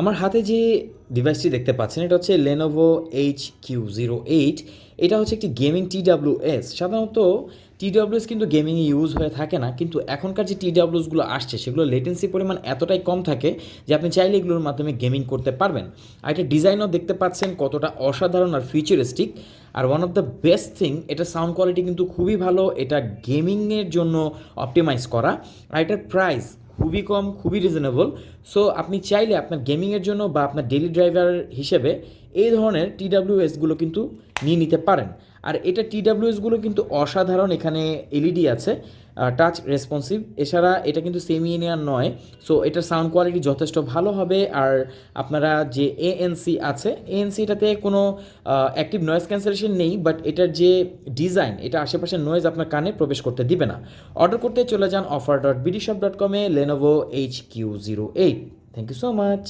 আমার হাতে যে ডিভাইসটি দেখতে পাচ্ছেন এটা হচ্ছে Lenovo HQ08। এটা হচ্ছে একটি গেমিং TWS। সাধারণত TWS কিন্তু গেমিংয়ে ইউজ হয়ে থাকে না, কিন্তু এখনকার যে TWSগুলো আসছে সেগুলো লেটেন্সি পরিমাণ এতটাই কম থাকে যে আপনি চাইলে এগুলোর মাধ্যমে গেমিং করতে পারবেন। আর এটা ডিজাইনও দেখতে পাচ্ছেন কতটা অসাধারণ আর ফিউচারিস্টিক। আর one of the best thing, এটা সাউন্ড কোয়ালিটি কিন্তু খুবই ভালো, এটা গেমিংয়ের জন্য অপটিমাইজ করা। আর এটার প্রাইস খুবই কম, খুবই রিজনেবল। সো আপনি চাইলে আপনার গেমিংয়ের জন্য বা আপনার ডেইলি ড্রাইভার হিসেবে এই ধরনের TWSগুলো কিন্তু নিয়ে নিতে পারেন। আর এটা TWSগুলো কিন্তু অসাধারণ, এখানে এলইডি আছে, টাচ রেসপন্সিভ। এছাড়া এটা কিন্তু সেমি ইনিয়ার নয়, সো এটার সাউন্ড কোয়ালিটি যথেষ্ট ভালো হবে। আর আপনারা যে ANC আছে, ANCটাতে কোনো অ্যাক্টিভ নয়েজ ক্যান্সেলেশন নেই, বাট এটার যে ডিজাইন, এটা আশেপাশের নয়েজ আপনার কানে প্রবেশ করতে দিবে না। অর্ডার করতে চলে যান offer.bdshop.com-এ Lenovo HQ08। Thank you so much.